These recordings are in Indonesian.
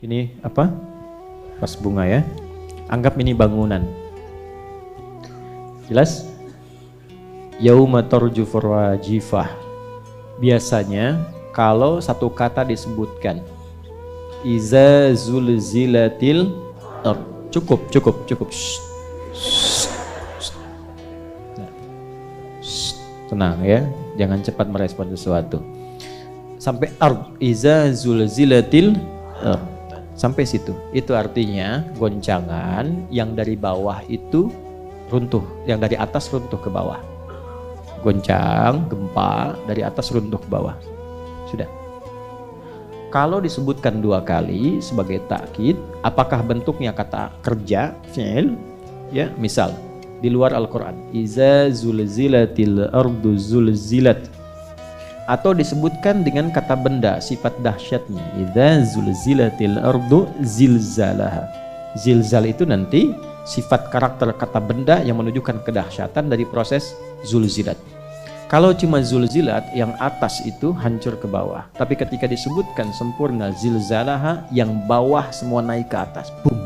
Ini apa? Vas bunga ya. Anggap ini bangunan. Jelas? Yauma tarjufur rajifah. Biasanya kalau satu kata disebutkan iza zulzilatil ard. Cukup. Shh. Tenang ya, jangan cepat merespon sesuatu. Sampai ard, iza zulzilatil ard. Sampai situ. Itu artinya goncangan yang dari bawah itu runtuh, yang dari atas runtuh ke bawah. Goncang, gempa dari atas runtuh ke bawah. Sudah. Kalau disebutkan dua kali sebagai takkid, apakah bentuknya kata kerja, fi'il? Ya, misal di luar Al-Qur'an, iza zulzilatil ardu zulzilat. Atau disebutkan dengan kata benda, sifat dahsyatnya, idza zulzilatil ardu zilzalaha. Zilzal itu nanti sifat karakter kata benda yang menunjukkan kedahsyatan dari proses zulzilat. Kalau cuma zulzilat, yang atas itu hancur ke bawah. Tapi ketika disebutkan sempurna zilzalaha, yang bawah semua naik ke atas, boom,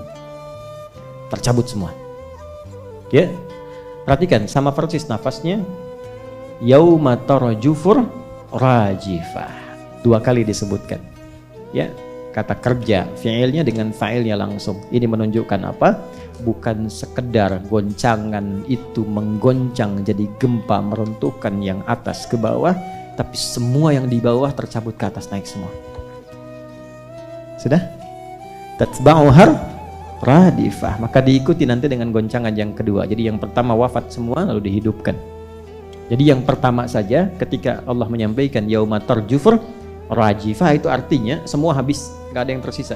tercabut semua. Ya, perhatikan sama persis nafasnya. Yauma tarjufur rajifah, dua kali disebutkan ya, kata kerja fi'ilnya dengan fa'ilnya langsung. Ini menunjukkan apa? Bukan sekedar goncangan itu menggoncang jadi gempa meruntuhkan yang atas ke bawah, tapi semua yang di bawah tercabut ke atas, naik semua. Sudah? Tatba'uhar radifah, maka diikuti nanti dengan goncangan yang kedua. Jadi yang pertama wafat semua lalu dihidupkan. Jadi yang pertama saja ketika Allah menyampaikan yauma tarjufur rajifah, itu artinya semua habis, nggak ada yang tersisa.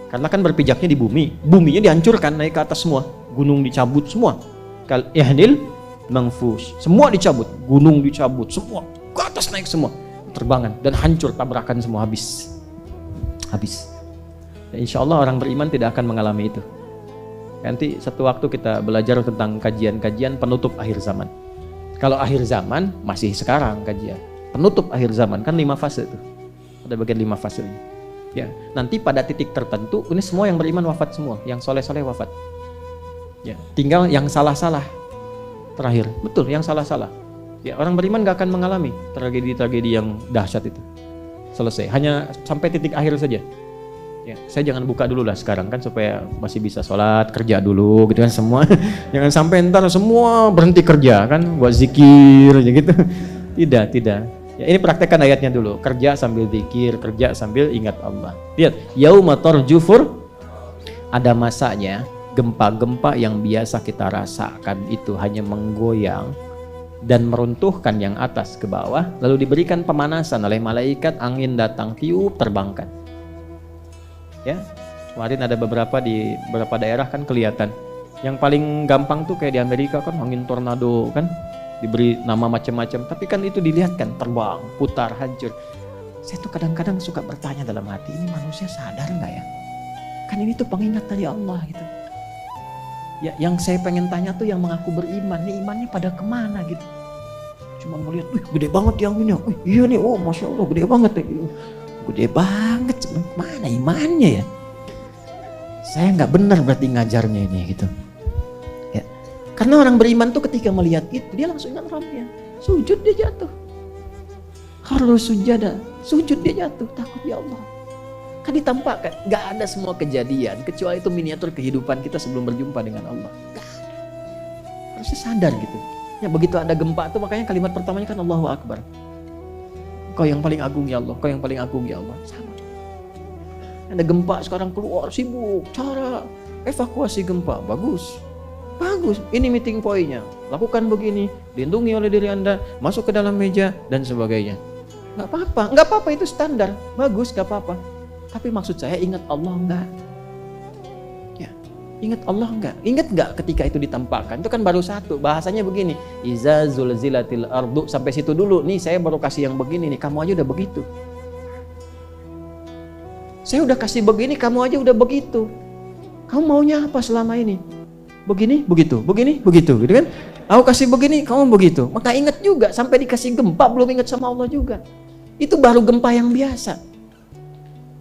Karena kan berpijaknya di bumi, buminya dihancurkan naik ke atas semua, gunung dicabut semua. Kal ihnil mangfush, semua dicabut, gunung dicabut semua, ke atas naik semua, terbangan dan hancur, tabrakan semua, habis. Dan insya Allah orang beriman tidak akan mengalami itu. Nanti satu waktu kita belajar tentang kajian-kajian penutup akhir zaman. Kalau akhir zaman masih sekarang kajian. Penutup akhir zaman kan 5 fase tuh. Ada bagian 5 fasenya. Ya, nanti pada titik tertentu ini semua yang beriman wafat semua, yang soleh-soleh wafat. Ya, tinggal yang salah-salah terakhir. Betul, yang salah-salah. Ya, orang beriman gak akan mengalami tragedi-tragedi yang dahsyat itu. Selesai. Hanya sampai titik akhir saja. Ya, saya jangan buka dulu lah sekarang kan supaya masih bisa sholat, kerja dulu gitu kan semua. Jangan sampai ntar semua berhenti kerja kan buat zikir aja gitu. Tidak. Ya, ini praktekkan ayatnya dulu. Kerja sambil zikir, kerja sambil ingat Allah. Lihat, yauma tarjufur, ada masanya gempa-gempa yang biasa kita rasakan itu hanya menggoyang dan meruntuhkan yang atas ke bawah, lalu diberikan pemanasan oleh malaikat, angin datang tiup, terbangkan. Ya, kemarin ada beberapa di beberapa daerah kan kelihatan. Yang paling gampang tuh kayak di Amerika kan angin tornado kan, diberi nama macam-macam, tapi kan itu dilihat kan terbang, putar, hancur. Saya tuh kadang-kadang suka bertanya dalam hati, ini manusia sadar nggak ya? Kan ini tuh pengingat dari Allah gitu. Ya, yang saya pengen tanya tuh yang mengaku beriman, nih imannya pada kemana gitu? Cuma ngeliat, gede banget yang ini, iya nih, oh masya Allah gede banget ya. Gede banget, mana imannya ya? Saya nggak benar berarti ngajarnya ini gitu. Ya. Karena orang beriman tuh ketika melihat itu dia langsung ingat Rabbnya. Sujud dia jatuh. Harus sujada, sujud dia jatuh, takut ya Allah. Kan ditampakkan, nggak ada semua kejadian kecuali itu miniatur kehidupan kita sebelum berjumpa dengan Allah. Nggak ada. Harusnya sadar gitu. Ya begitu ada gempa tuh makanya kalimat pertamanya kan Allahu Akbar. Kau yang paling agung ya Allah, kau yang paling agung ya Allah. Sama. Ada gempa sekarang keluar sibuk cara evakuasi gempa. Bagus. Ini meeting poinnya. Lakukan begini, dilindungi oleh diri Anda, masuk ke dalam meja dan sebagainya. Nggak apa-apa itu standar. Bagus, nggak apa-apa. Tapi maksud saya ingat Allah enggak? Ya, ingat Allah enggak? Ingat enggak ketika itu ditampakkan? Itu kan baru satu. Bahasanya begini, iza zulzilatil ardu, sampai situ dulu. Nih saya baru kasih yang begini nih, kamu aja udah begitu. Saya udah kasih begini, kamu aja udah begitu. Kamu maunya apa selama ini? Begini, begitu, begini, begitu, gitu kan? Aku kasih begini, kamu begitu. Maka ingat juga, sampai dikasih gempa belum ingat sama Allah juga. Itu baru gempa yang biasa.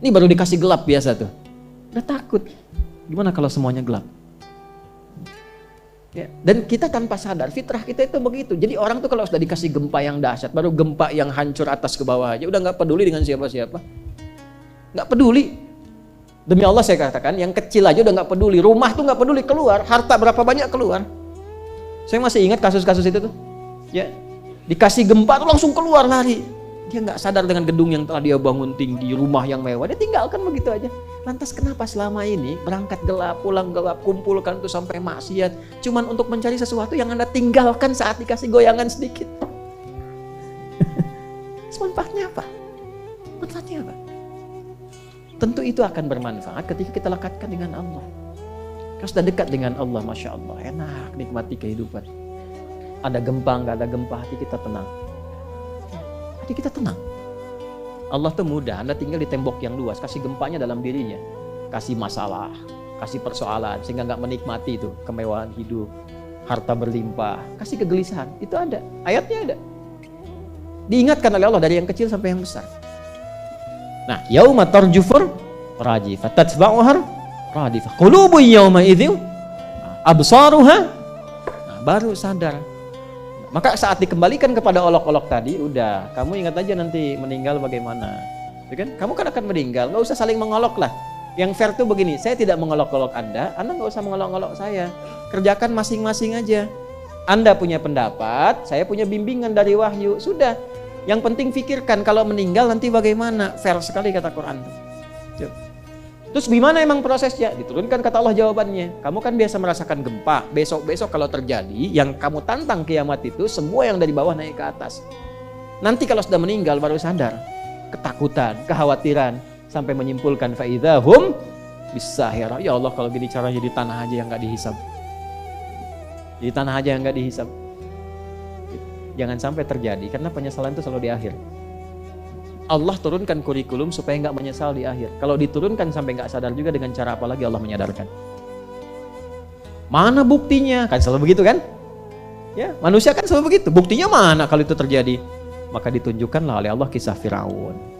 Ini baru dikasih gelap biasa tuh. Udah takut. Gimana kalau semuanya gelap? Ya, dan kita tanpa sadar, fitrah kita itu begitu. Jadi orang tuh kalau sudah dikasih gempa yang dahsyat, baru gempa yang hancur atas ke bawah aja, udah nggak peduli dengan siapa-siapa. Nggak peduli. Demi Allah saya katakan, yang kecil aja udah nggak peduli. Rumah tuh nggak peduli, keluar. Harta berapa banyak keluar. Saya masih ingat kasus-kasus itu tuh. Ya, dikasih gempa tuh langsung keluar lari. Dia nggak sadar dengan gedung yang telah dia bangun tinggi, rumah yang mewah, dia tinggalkan begitu aja. Lantas kenapa selama ini berangkat gelap, pulang gelap, kumpulkan itu sampai maksiat, cuman untuk mencari sesuatu yang Anda tinggalkan saat dikasih goyangan sedikit? Manfaatnya apa? Manfaatnya apa? Tentu itu akan bermanfaat ketika kita lekatkan dengan Allah. Kalau sudah dekat dengan Allah, Masya Allah, enak nikmati kehidupan. Ada gempa, nggak ada gempa, hati kita tenang. Hati kita tenang. Allah tuh mudah, Anda tinggal di tembok yang luas, kasih gempanya dalam dirinya, kasih masalah, kasih persoalan, sehingga nggak menikmati itu kemewahan hidup, harta berlimpah, kasih kegelisahan, itu ada, ayatnya ada. Diingatkan oleh Allah dari yang kecil sampai yang besar. Nah, yauma tarjufur rajifah tatba'uha radifah qulubun yauma idzin absaruha, baru sadar. Maka saat dikembalikan kepada olok-olok tadi, udah, kamu ingat aja nanti meninggal bagaimana. Ya kan? Kamu kan akan meninggal, nggak usah saling mengolok lah. Yang fair tuh begini, saya tidak mengolok-olok Anda nggak usah mengolok-olok saya. Kerjakan masing-masing aja. Anda punya pendapat, saya punya bimbingan dari wahyu, sudah. Yang penting pikirkan kalau meninggal nanti bagaimana. Fair sekali kata Quran. Terus gimana emang prosesnya? Diturunkan kata Allah jawabannya. Kamu kan biasa merasakan gempa. Besok-besok kalau terjadi, yang kamu tantang kiamat itu, semua yang dari bawah naik ke atas. Nanti kalau sudah meninggal baru sadar. Ketakutan, kekhawatiran. Sampai menyimpulkan fa'idhahum bisahirah. Ya Allah, kalau gini caranya di tanah aja yang gak dihisab. Di tanah aja yang gak dihisab. Jangan sampai terjadi, karena penyesalan itu selalu di akhir. Allah turunkan kurikulum supaya nggak menyesal di akhir. Kalau diturunkan sampai nggak sadar juga, dengan cara apa lagi Allah menyadarkan? Mana buktinya? Kan selalu begitu kan? Ya, manusia kan selalu begitu. Buktinya mana kalau itu terjadi? Maka ditunjukkanlah oleh Allah kisah Firaun.